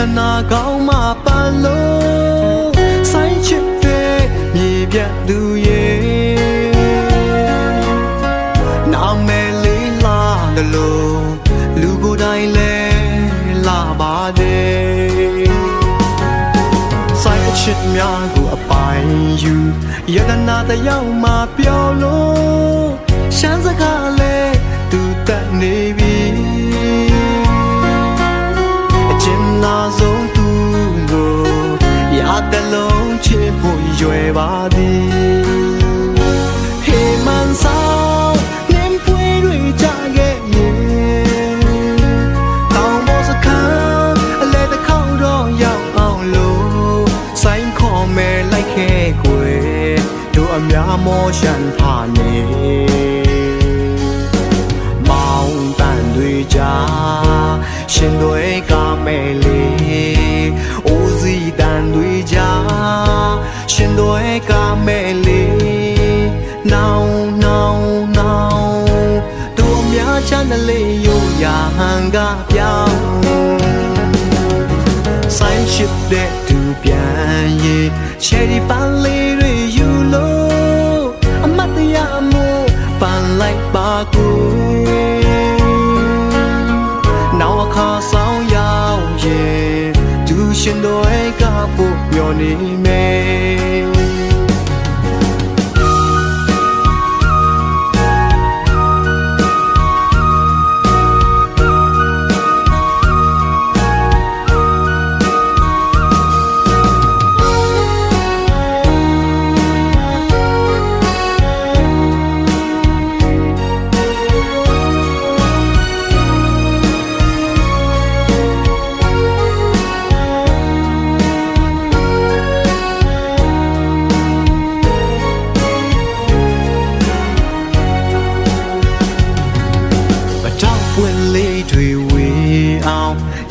တနာကောင်းမှပန်လို့ဆိုင်ချစ်တဲ့မြေပြတ်သူရဲ့နာမည်လေးလာတယ်လို့လူကိုယ်တိုင်လဲလာပါတယ်ဆိုင်ချစ်များကိုအပိုင်ယူယတနာတယောက်မှပြောလို့ရှမ်းစကားလဲသူတက်နေပြီအကျဉ်းနာဆုံးသူကိုရတဲ့လုံးချစ်ဖို့ရွယ်ပါသည်ဟေးမန်ဆောင်နင်းပွေတွေကြခဲ့ရင်တောင်ပေါ်စခန်းအလဲတစ်ခေါက်တော့ရောက်အောင်လို့ဆိုင်ခေါ်မယ်လိုက်ခဲ့ကွယ်တို့အများမောရှန်ထားနေရှင်တွေကမဲ့လေးအိုးစီတန်တွေကြာရှင်တွေကမဲ့လေးနောင်တို့များချမ်းတဲ့လေးရိုးရာဟန်ကပြောင်းဆိုင်ရှိတဲ့သူပြန်ရေးချယ်ရီပန်းလေးတွေယူလို့အမတ်တရားမို့ပန်းလိုက်ပါကိုနောက်အခါဆောင်ရောက်ရင်သူရှင်တွေကဖို့မျောနေမယ်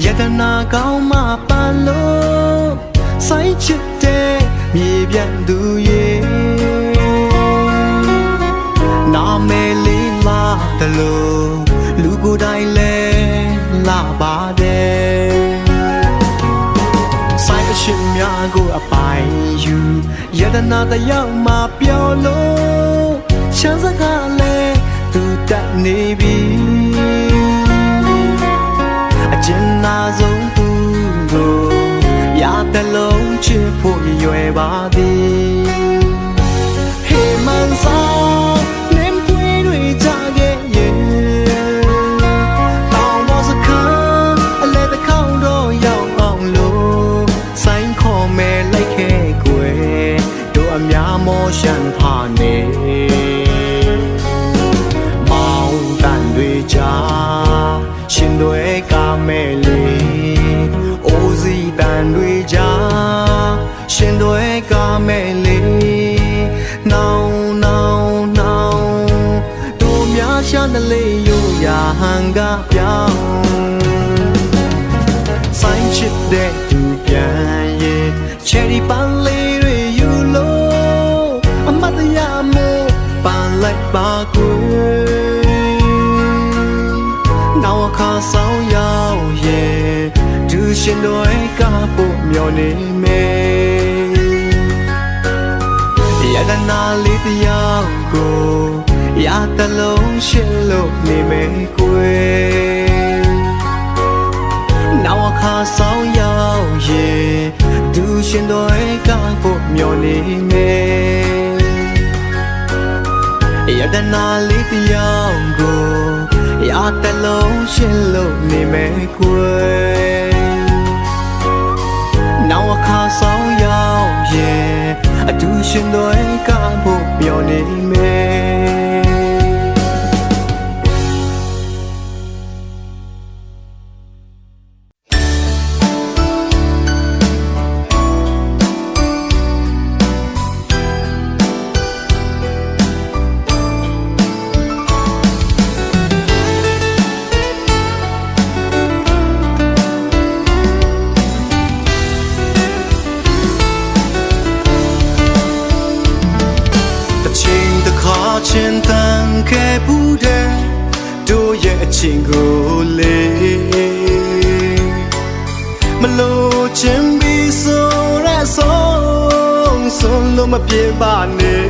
ယတနာကောင်းမှပန်လို့ဆိုင်ချစ်တဲ့မြေပြတ်သူရဲ့နာမည်လေးလာတယ်လို့လူကိုယ်တိုင်လဲလာပါတယ်ဆိုင်အရှင်များကိုအပိုင်ယူယတနာတယောက်မှပြောလို့ချမ်းစကားလဲသူတက်နေပြီအကျဉ်းနာဆုံးသူကိုရတဲ့လုံးချစ်ဖို့ရွယ်ပါသည်ဟေးမန်ဆောင်နင်းပွေတွေကြခဲ့ရင်တောင်ပေါ်စခန်းအလဲတစ်ခေါက်တော့ရောက်အောင်လို့ဆိုင်ခေါ်မယ်လိုက်ခဲ့ကွယ်တို့အများမောရှန်ထားနေမောင်တန်တွေကြာရှင်တွေကမဲ့လေးအိုးစီတန်တွေကြာရှင်တွေကမဲ့လေးနောင်တို့များရှာတဲ့လေးရိုးရာဟန်ကပြောင်းဆိုင်ချစ်တဲ့သူပြန်ရဲ့ချယ်ရီပန်းလေးတွေယူလို့အမတ်တရားမို့ပန်းလိုက်ပါကွယ်နောက်အခါဆောင်ရောက်ရဲ့သူရှင်တွေကဖို့မျောနေမယ်ယတနာလေးတရားကိုရတဲ့လုံးရှင်လို့နေမယ်ကွယ်နောက်အခါဆောင်ရောက်ရဲ့သူရှင်တွေကဖို့မျောနေမယ်ယတနာလေးတရားကိုရတဲ့လုံးရှင်လို့နေမယ်ကွယ်နောက်အခါဆောင်ရောက်ရဲ့အတူရှင်တွေကဖို့မျောနေမယ် ချင်ပြီးဆိုရဲဆုံးလို့မပြေပါနဲ့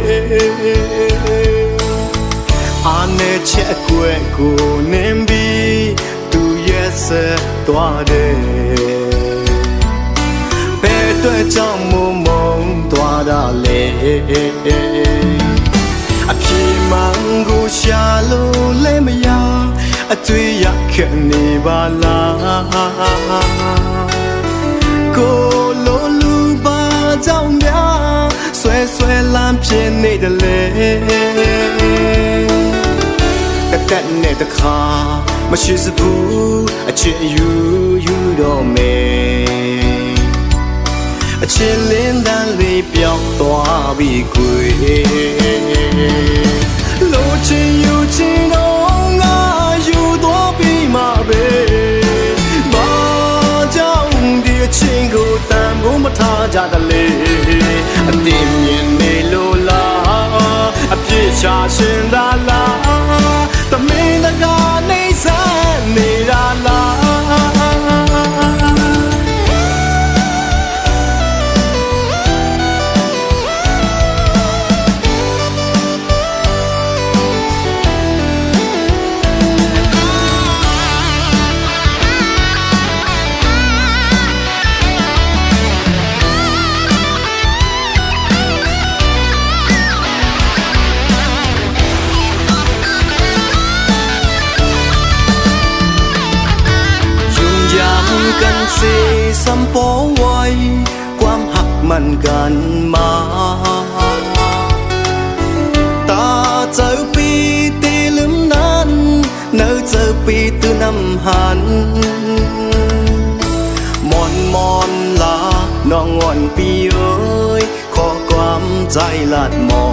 အာနဲ့ချက်အကွယ်ကိုနင်းပြီးသူရဲ့ဆက်သွားတယ်ဘယ်အတွက်ကြောင့်မုံသွားတာလဲအပြေမှန်ကိုရှာလို့လည်းမရအတွေ့ရခဲ့နေပါလားကိုလိုလူပါကြောင့်များဆွဲလမ်းပြင်းနေတယ်လေတက်နဲ့တခါမရှိစဘူးအချစ်ယူတော့မယ်အချစ်လင်းတန်းလေးပြောင်းသွားပြီကွယ်လိုချင်ယူချင်တော့ငါယူသွားပြီးမှပဲဘာကြောင့်ဒီအချင်းကိုတန်ဖို့မထားကြတယ်လေအတင်းမြင်နေလို့လားအပြစ်ချရှင်တာလားတမင်းတကားနေစမ်းနေတာလားกันสิสัมปอไว้ความหักมันกันมาตาเจอปีตีลืมนั้นเนื้อเจอปีตื่นน้ำหันมอนลาน้องอ่อนปีเอ้ยขอความใจลาดมอ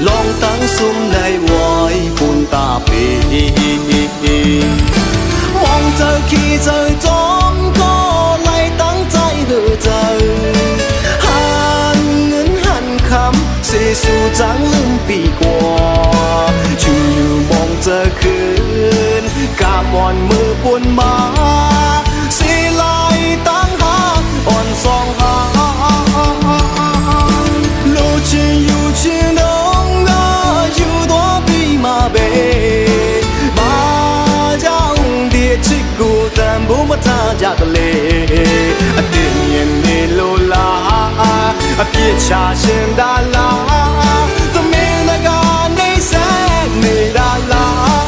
ลองตั้งซุ้มในวอยปูนตาปีมองเจอขี้เจอจอมก็ไล่ตั้งใจเหือเจอหันเงินหันคำเสียสู่จังลืมปีกว่าอยู่มองเจอคืนกาบอนมือปวนมาเสียลายตั้งหาอ่อนสองหาโลชิอยู่ชิน้องก็อยู่ตัวปีมาเบဘူမထားကြတလေအတင်းမြင်နေလို့လားအပြစ်ချရှင်တာလားသမင်းတကားနေစမ်းနေတာလား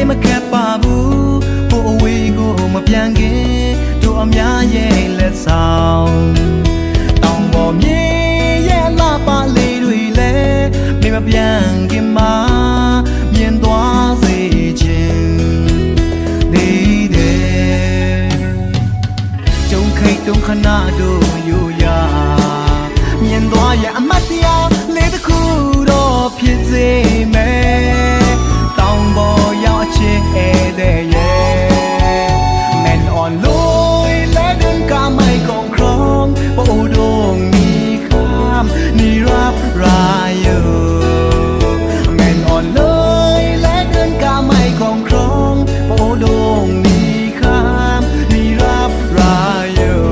မကပ်ပါဘူးဟိုအဝေးကိုမပြန်ခင်တို့အများရဲ့လက်ဆောင်တောင်ပေါ်မြေရဲ့လာပါလေးတွေလည်းမမပြန်ခင်မှာမြင်သွားစေခြင်းနေတယ်ကြုံခိတ်တုံခဏတို့ယူရမြင်သွားရအမတ်တရားလေးတစ်ခုတော့ဖြစ်စေမယ်တောင်ပေါ်ရောက်ချစ်တဲ့ရဲ့မန်အွန်လို့လဲဒန်ကမိုင်ကုန်ခရုံးပို့တော့နီခမ်နီရပ်ရာယိုမန်အွန်လို့လဲဒန်ကမိုင်ကုန်ခရုံးပို့တော့နီခမ်နီရပ်ရာယို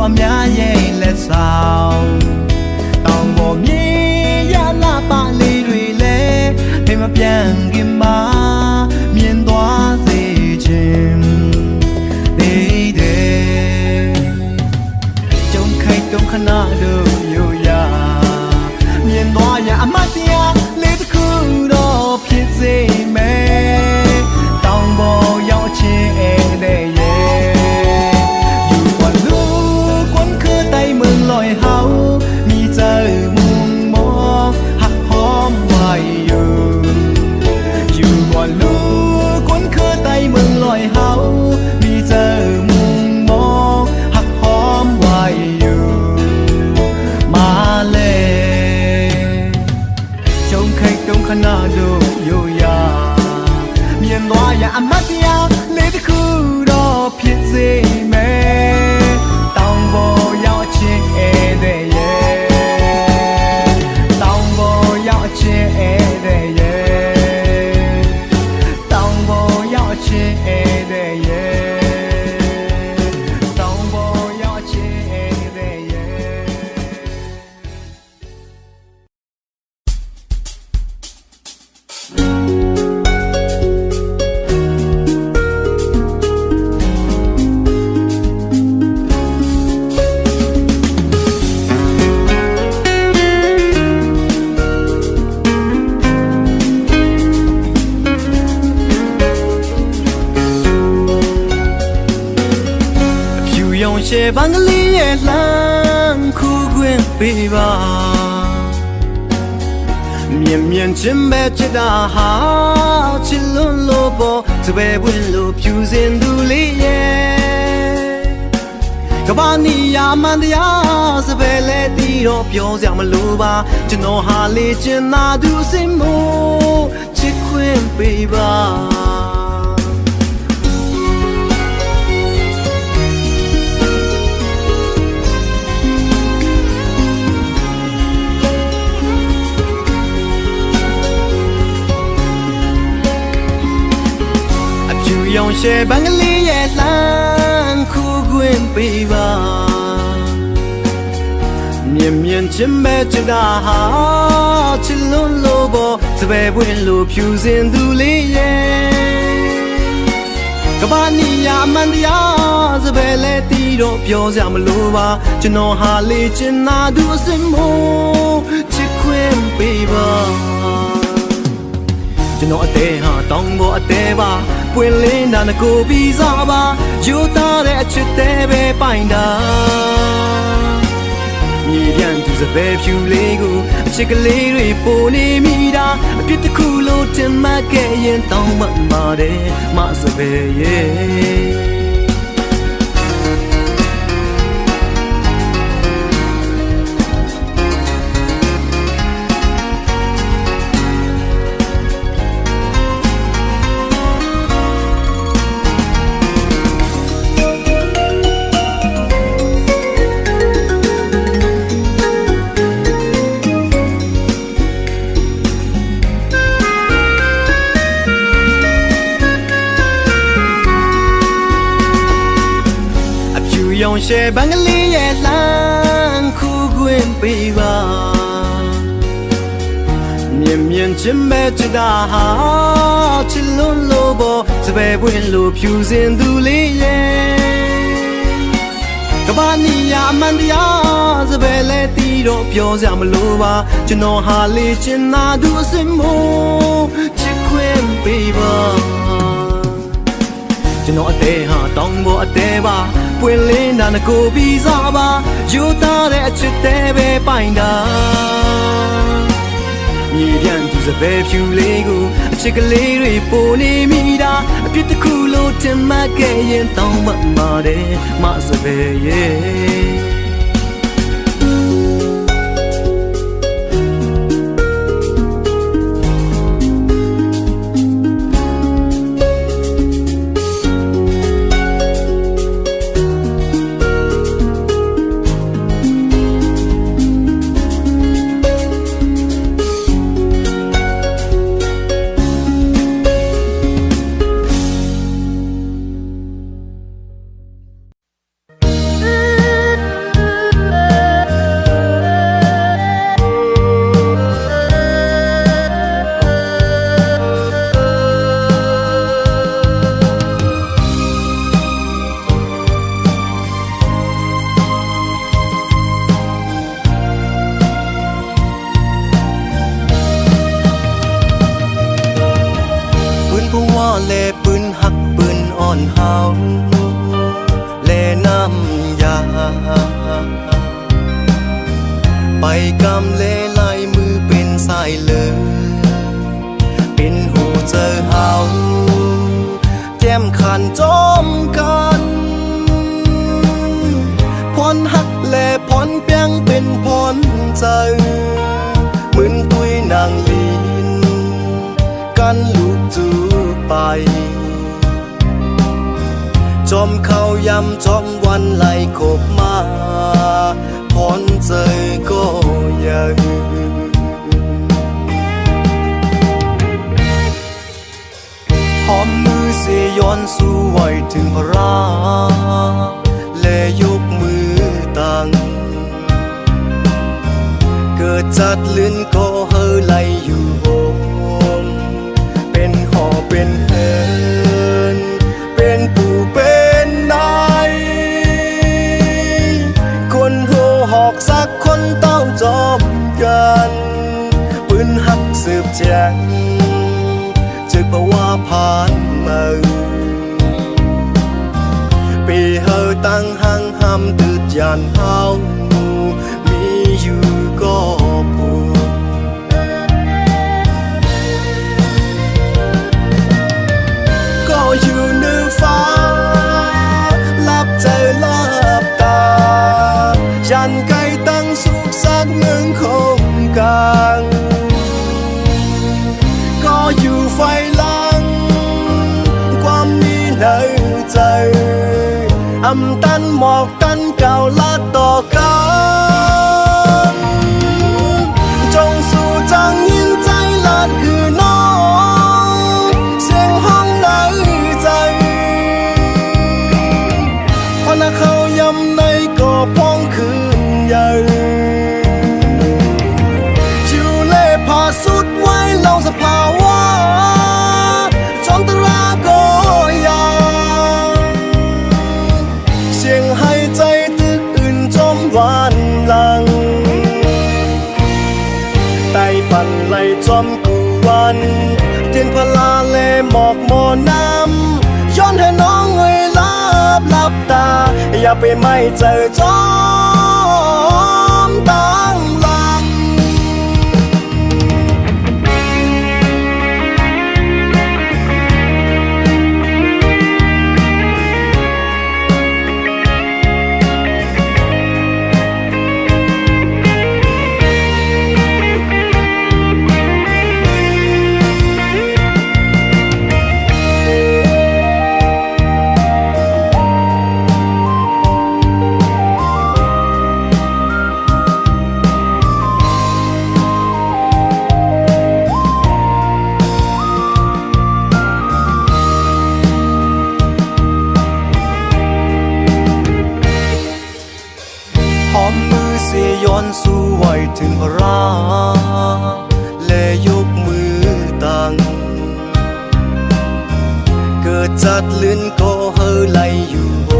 အများရဲ့လက်ဆောင်တောင်ပေါ်မြေရလာပါလေးတွေလဲမင်းမပြန်ခင်မှာမြင်သွားစေခြင်းသေးတယ်ကြုံခိုက်တုံခဏတို့ရိုးရာမြင်သွားရအမတ်တရားလေးတစ်ခုတော့ဖြစ်စေမယ်တောင်ပေါ်ရောက်ခြင်းဧည့်သည်ရဲ့อยู่กว่าลูกคนคือไต้เมืองลอยเฮามีเจอมุมมองหักหอมไว้อยู่กว่าลูกคนคือไต้เมืองลอยเฮามีเจอมุมมองหักหอมไว้มาเลยจงใครตรงขนาดดูอยู่ยาเมียนว่าอย่าอมัดยาเลยที่คู่รอผิดสิแม่ต้องบอกยาวเชื่อเอเดเย่ต้องบอกยาวเชื่อเอเดเย่ต้องบอกยาวเชื่อเอเดเย่ต้องบอกยาวเชื่อเอเดเย่ ရှေ့ဘန်ကလေးရဲ့လမ်းခုခွင့်ပေးပါမြင်မြင်ချင်းပဲချစ်တာဟာချစ်လွန်းလို့ပေါ်စပယ်ပွင့်လို့ဖြူစင်သူလေးရဲ့ကဘာနီယာမန်တရားစပယ်လဲတီးတော့ပြောစရာမလိုပါကျွန်တော်ဟာလေချင်သာသူစင်မို့ချစ်ခွင့်ပေးပါ用些半个里也蓝苦滚背吧，绵绵真白真大好，吃龙萝卜，只为温路飘进肚里耶。个把你呀慢的呀，只为来地肉飘下么路吧，就弄哈里真那都是么，吃滚背吧。ကျွန်တော်အသေးဟာတောင်းပေါ်အသေးပါပွင့်လင်းတာကိုပြီးစားပါယူသားတဲ့အချစ်သေးပဲပိုင်တာမြေပြန်သူစပယ်ဖြူလေးကိုအချစ်ကလေးတွေပိုနေမိတာအပြစ်တစ်ခုလို့တင်မှတ်ခဲ့ရင်တောင်းမှပါတယ်မစပယ်ရဲ့用些半个里也蓝苦滚背吧，绵绵真白真大好，吃龙萝卜，只为温路飘进肚里耶。个把你呀慢的呀，只为来地肉飘下么路吧，就弄哈里真那都是么，吃滚背吧。ကျွန်တော်အသေးဟာတောင်းပေါ်အသေးပါပွင့်လင်းတာကိုပြီးစားပါယူသားတဲ့အချစ်သေးပဲပိုင်တာမြေပြန်သူစပယ်ဖြူလေးကိုအချစ်ကလေးတွေပိုနေမိတာအပြစ်တစ်ခုလို့တင်မှတ်ခဲ့ရင်တောင်းမှပါတယ်မစပယ်ရဲ့ เลปืนหักปืนอ่อนเฮาเลน้ำยาไปกำเลลายมือเป็นสายเลยเป็นหูเจอเฮาแจ่มขันจอมกันพรหักแลพรเปียงเป็นพรใจเหมือนตุยนางลีนกันลูกจูไปจอมเขายำจอมวันไหลขบมาพรใจก็ยังหอมมือเสียย้อนสู้ไว้ถึงพระราและยกมือตั้งเกิดจัดลื่นก็เฮอไหลอยู่วงเป็นหอเป็นเฮินเป็นผู้เป็นนายคนโหหอกสักคนเต้าจอมกันปืนหักสืบแจงจึกเพราะว่าผ่านมาปีเฮอตั้งหังห้ำตืดยานเฮามีอยู่ก็พูดก็อยู่เหนือฟ้าลับใจลับตายันไกลตั้งสุขสักหนึ่งคงกลางก็อยู่ไฟลังความมีในใจอำตันหมอกตันเก่าลัดต่อกันจงสู่จังยินใจลัดคือน้องเสียงห้องในใจพอนาเขายำในก็พ้องคืนใหญ่จิวเล่พาสุดไว้เล่าสภาวะจอมตราก็ยาเสียงให้ใจตึกอื่นจอมหวานหลังไต่ปั่นไหลจอมกูวันเทียนพลาเลหมอกหมอน้ำย้อนให้น้องเงยลับตาอย่าไปไม่เจอจอมตั้งหลังย้อนสู้ไว้ถึงพระราและยกมือตั้งเกิดจัดลื่นก็เฮอไหลอยู่ว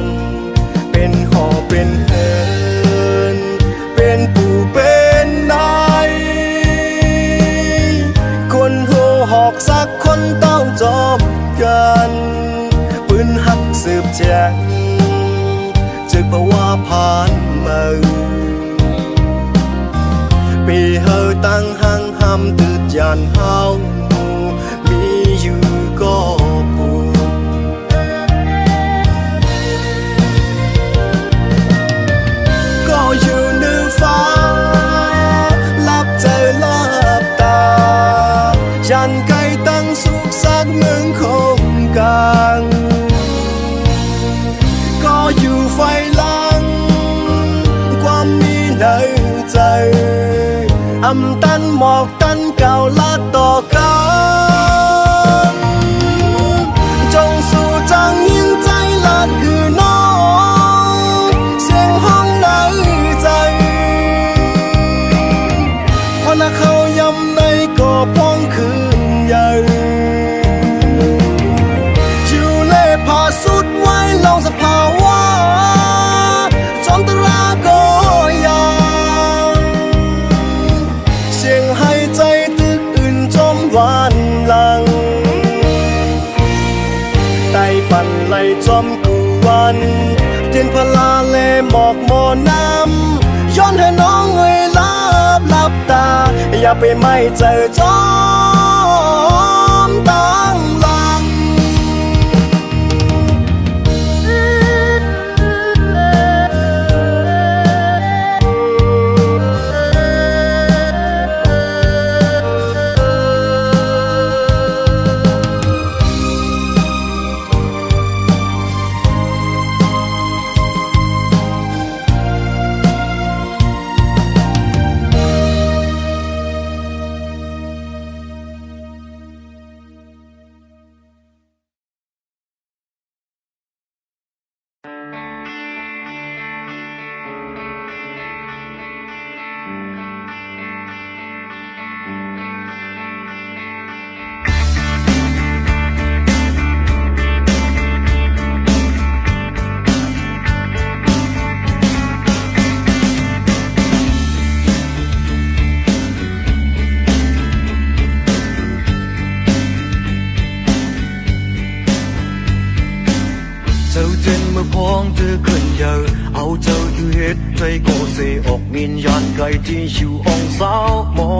งเป็นหอเป็นเฮินเป็นผู้เป็นนายคนโหหอกสักคนเต้าจอมกันปืนหักสืบแจงจึกเพราะว่าผ่านมาปีเฮอตั้งหังห้ำตืดยานเฮามีอยู่ก็พูดก็อยู่เหนือฟ้าลับใจลับตายันไกลตั้งสุขสักหนึ่งคงกลางก็อยู่ไฟลังความมีในใจอำตันหมอกตันเก่าลัดต่อกันจงสู่จังยินใจลัดคือน้องเสียงห้องในใจพอนาเขายำในก็พ้องคืนใหญ่จิวเล่พาสุดไว้เล่าสภาวะจอมตราก็ยาเสียงให้ใจตึก นเจนพลาเลหมอกหมอน้ำย้อนให้น้องเอ่ยลับตาอย่าไปไม่เจอจอมตั้งหลังเธอขึ้นเยอะเอาเจ้าอยู่เฮ็ดใจก็เสออกมินยันไกลที่ชิวองสาวมอ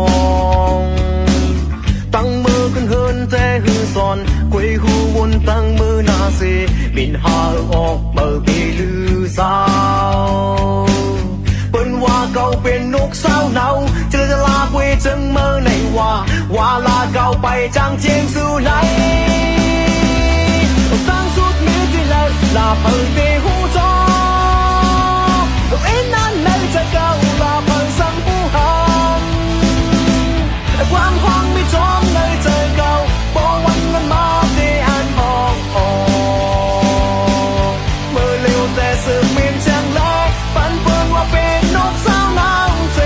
งตั้งมือขึ้นเฮินแต่หือสอนควยหูวนตั้งมือหน้าเสบินหาออกเมื่อปีลือสาวเปิ้นว่าเก่าเป็นนกสาวเนาเจอจะลากเวจังเมื่อไหนว่าลาเก่าไปจางเจียงสู่ไหนตั้งสุดมือที่เลยลาเปิดเตหูจอเอ็นนั้นในจะเก่าลาเปิดสังผู้หันความห้องไม่จอมในเจอเก่าบอกวันนั้นมาที่อันห้องเมื่อเร็วแต่สืบมินจังเลยปันเปิ้นว่าเป็นนกสาวน้ำเส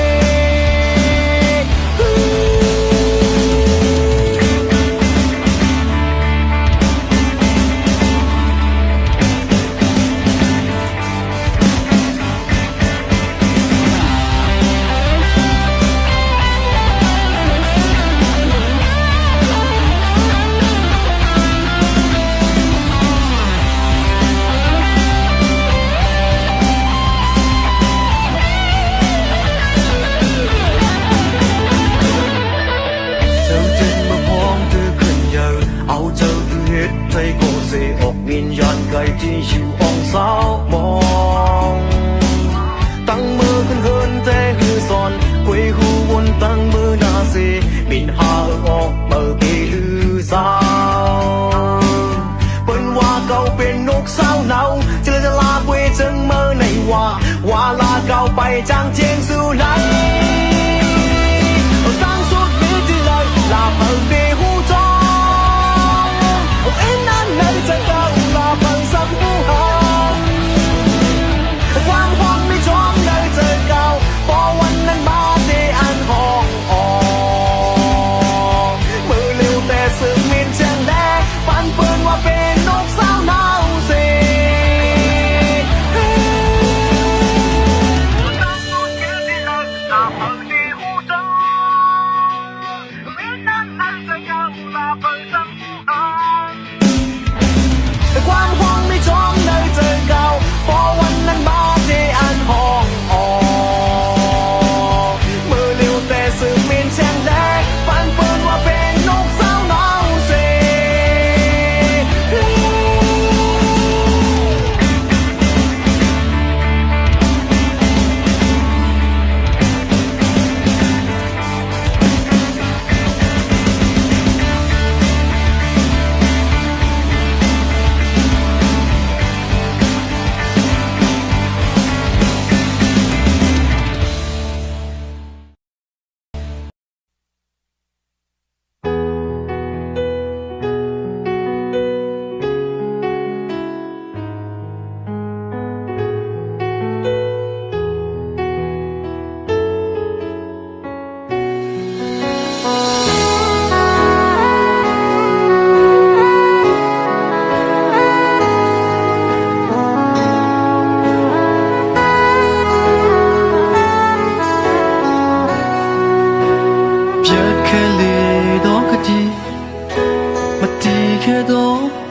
ที่ชิวองสาวมองตั้งมือขึ้นเฮินแต่หือสอนควยหูวนตั้งมือหน้าเสบินหาออกเมื่อปีลือสาวเปิ้นว่าเก่าเป็นนกสาวเนาเจอจะลากเวจังเมื่อไหนว่าลาเก่าไปจางเจียงสู่ไหนตั้งสุดมือที่เลยลาเปิดเตหูจอเอ็นนั้นในจะเก่าลาเปิดสังผู้หันความหวังไม่จอมในเจอเก่าพอวันนั้นมาที่อันห้องมือเร็วแต่สึกมินจังแลปันเปิ้นว่าเป็นนกสาวน้ำเสความหวังไม่จอมในเจอเก่าพอวันนั้นมาที่อันห้องมือเร็วแต่สืบมินแช่งแลปันเปิ้นว่าเป็นนกสาวน้ำเส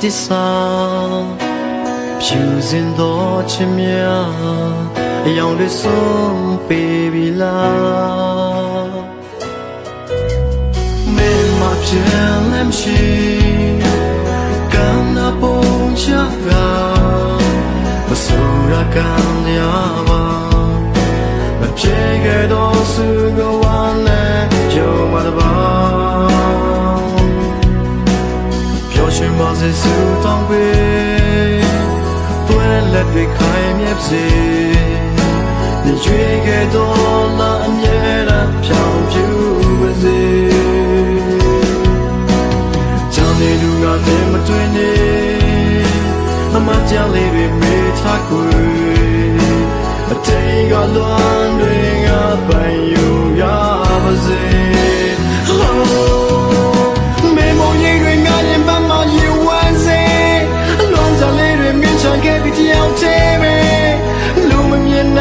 ที่สาวเ ဖြူစင်သောချစ်များအယောင်တွေဆုံးပေးပြီလားမင်းမပြန်လည်းမရှိကံနာပုံချကမဆိုးရကံရပါမပြေခဲ့တော့စုကဝမ်းနဲ့ကြောက်မှတပါပျော်ရွှင်ပါစေစုတောင်းပေးတွဲလက်တွေခိုင်မြဲစေ你越给多了，也让飘飘不息。将你路啊，你们对你，那么将你的没擦过，这个乱对啊，朋友呀不是。美梦一对眼睛斑马一万岁，乱着泪对面上给个条街呗，路门面来。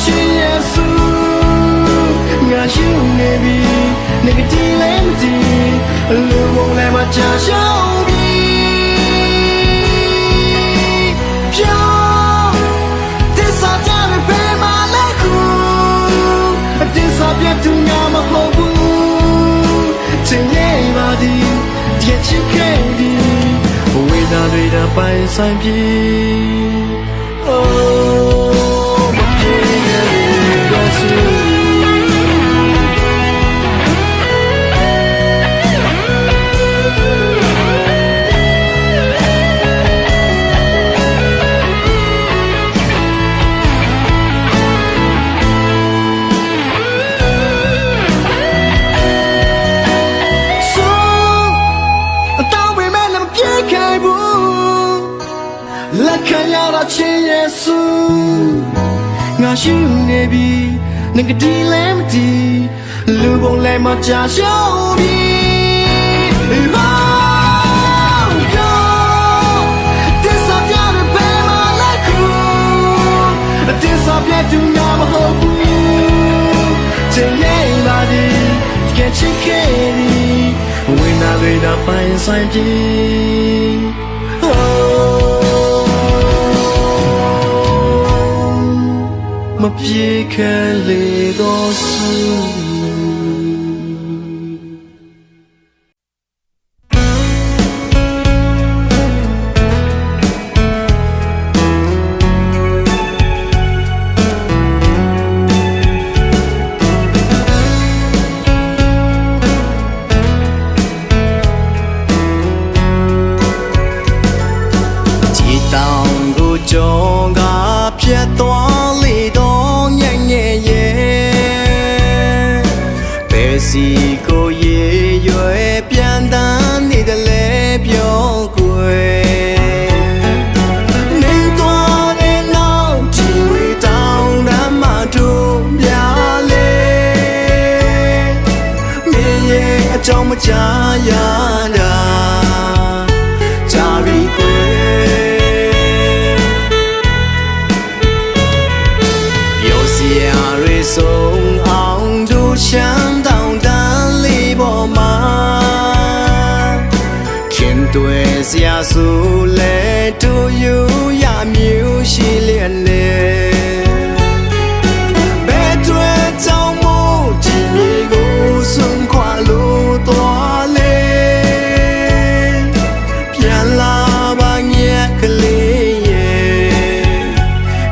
亲耶稣，我有你比那个地雷不地，路我来嘛家乡比，飘，第三家的白马来哭，第三边土伢嘛好不，真耶巴的，天气开的，为那对的白山皮，哦。亲耶稣，我有你比那个地雷不地，路过来嘛家乡比。哦哟，第三家的白马来哭，第三边土伢嘛好不，真耶巴的，天气开的，为那对的白山皮。မပြေခဲလေတော့စုဒီတောင်ကိုကြောကဖြတ်သွားလေစီကိုရေရွယ်ပြန်တန်းနေတယ်လေပြောကွယ်နေသွားတဲ့နောက်ဒီဝေတောင်းတမ်းမှတို့ပြလေမင်းရဲ့အကြောင်းမကြားရတာကြာပြီကွယ်ပြောစရာတွေဆုံးအောင်တို့ချမ်းဆရာဆိုလဲတို့ယူရမျိုးရှိလျက်နဲ့ဘယ်တွေကြောင့်မို့ဒီမြေကိုစွန့်ခွာလို့သွားလဲပြန်လာပါညက်ကလေးရဲ့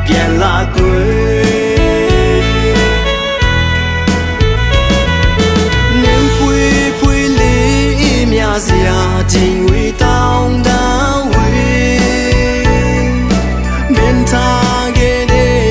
ပြန်လာကွယ်နင်းပွေပွေလေးများစရာချင်းဝေးတောင်းတဝေမင်းထားခဲ့တဲ့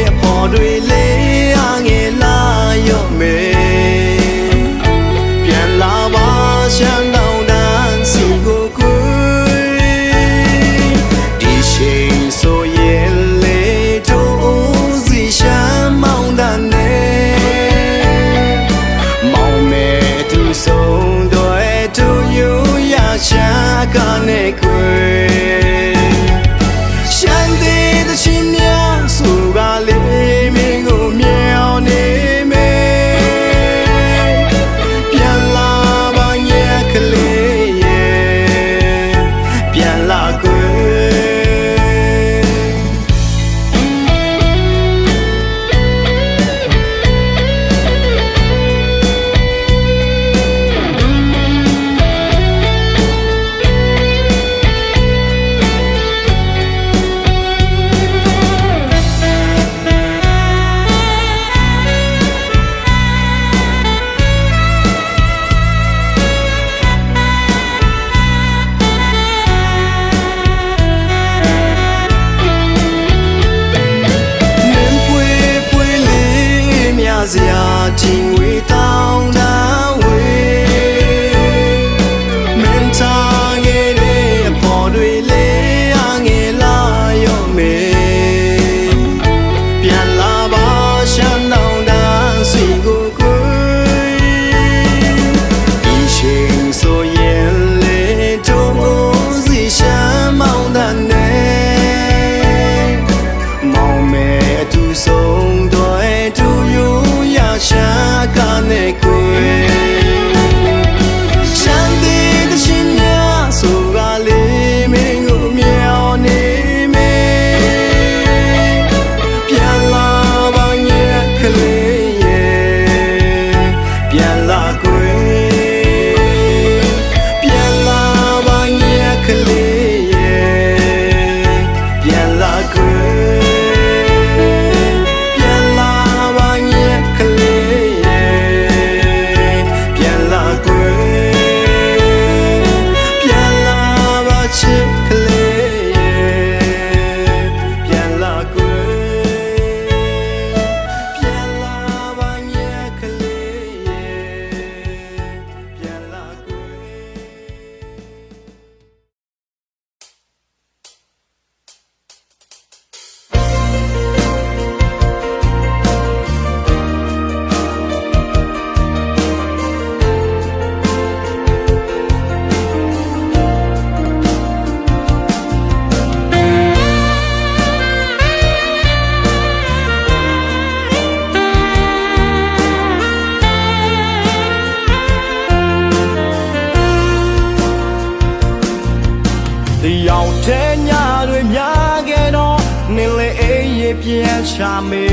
ချမေ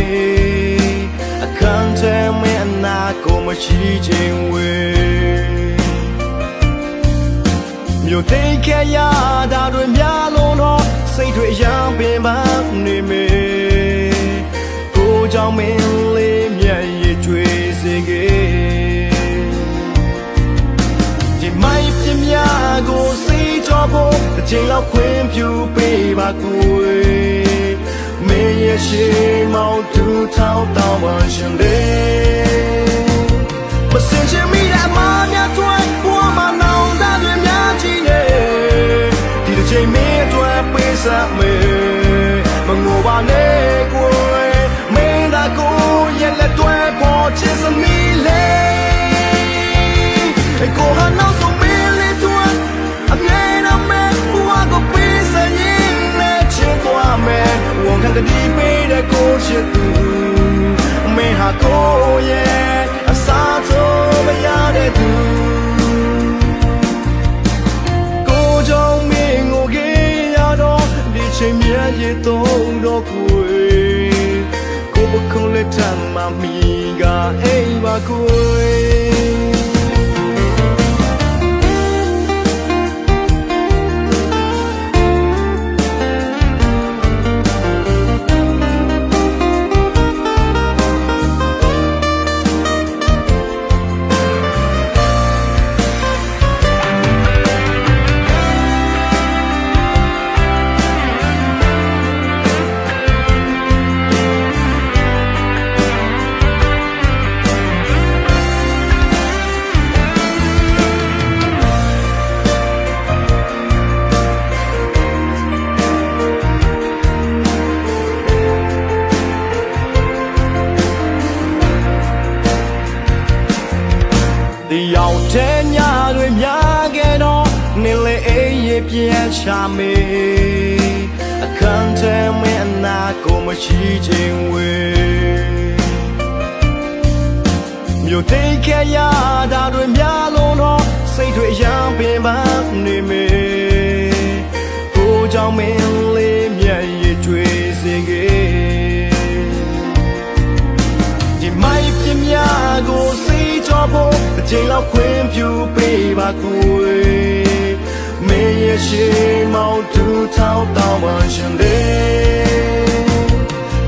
အခန်းထဲမင်းအနာကိုမရှိခြင်းဝေမြို့သိမ်းခဲ့ရတာတွေများလုံးတော့စိတ်တွေရံပင်ပန်းနေမေကိုကြောင့်မင်းလေးမျက်ရည်ကျွေးစေခဲ့ဒီမိုက်ပြမြကိုစိတ်ကြောဖို့တစ်ချိန်လောက်ခွင့်ပြုပေးပါကိုမင်းရဲ့ရှိမောင်သူထောက်တောင်းပါရှင်လေမစင်ချင်မိတဲ့မာမြတ်တွေဘဝမှာနောင်တတွေများကြီးနေဒီတစ်ချိန်မင်းအတွက်ပေးစပ်မေမငိုပါနဲ့ကိုမင်းသာကိုရဲ့လက်တွေပေါ်ချစ်စမီလေကိုဟာနောက်ဆုံးမင်းလေးတွေအမြဲတမ်းမဲ့ဘဝကိုပေးစရင်နဲ့ချစ်သွားမယ်ဝန်ခံတဲ့ဒီမေးတဲ့ကိုချစ်သူမင်းဟာကိုရဲ့အစားထိုးမရတဲ့သူကိုကြောင့်မင်းကိုကြည့်ရတော့ဒီချိန်မြတ်ရတော့ကိုကိုပခုံးလက်ထမ်းမမီကအိမ်ပါကိုရောက်တဲ့ညတွေများခဲ့တော့နေလေအေးရပြန်ချမေအခန်းထဲမင်းအနာကိုမရှိခြင်းဝေမြို့သိမ်းခဲ့ရတာတွေများလုံးတော့စိတ်တွေရံပင်ပန်းနေမေကိုကြောင့်မင်းလေးမျက်ရည်ကျွေးစေခဲ့ဒီမိုက်ပြမြကိုစိတ်ကြောဖို့တစ်ချိန်လောက်ခွင့်ပြုပေးပါကိုမင်းရဲ့ရှိမောင်သူထောက်တောင်းပါရှင်လေ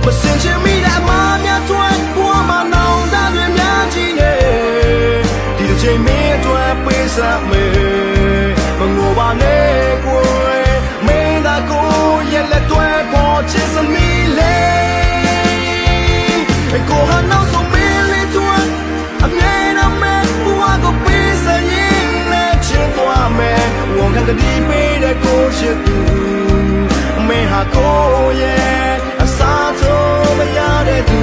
မစင်ချင်မိတဲ့မာမြတ်တွေဘဝမှာနောင်တတွေများကြီးနေဒီတစ်ချိန်မင်းအတွက်ပေးစပ်မေမငိုပါနဲ့ကိုမင်းသာကိုရဲ့လက်တွေပေါ်ချစ်စမီလေကိုဟာနောက်ဆုံးမင်းလေးတွေအမြဲတမ်းမဲ့ဘဝကိုပေးစရင်နဲ့ချစ်သွားမယ်ဝန်ခံတဲ့ဒီပေးတဲ့ကိုချစ်သူမင်းဟာကိုရဲ့အစားထိုးမရတဲ့သူ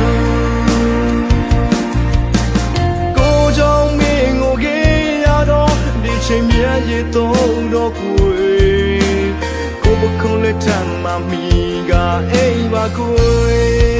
ကိုကြောင့်မင်းကိုကြည့်ရတော့ဒီချိန်မြတ်ရတော့ကိုပခုံးလက်ထမ်းမမီကအိမ်ပါကို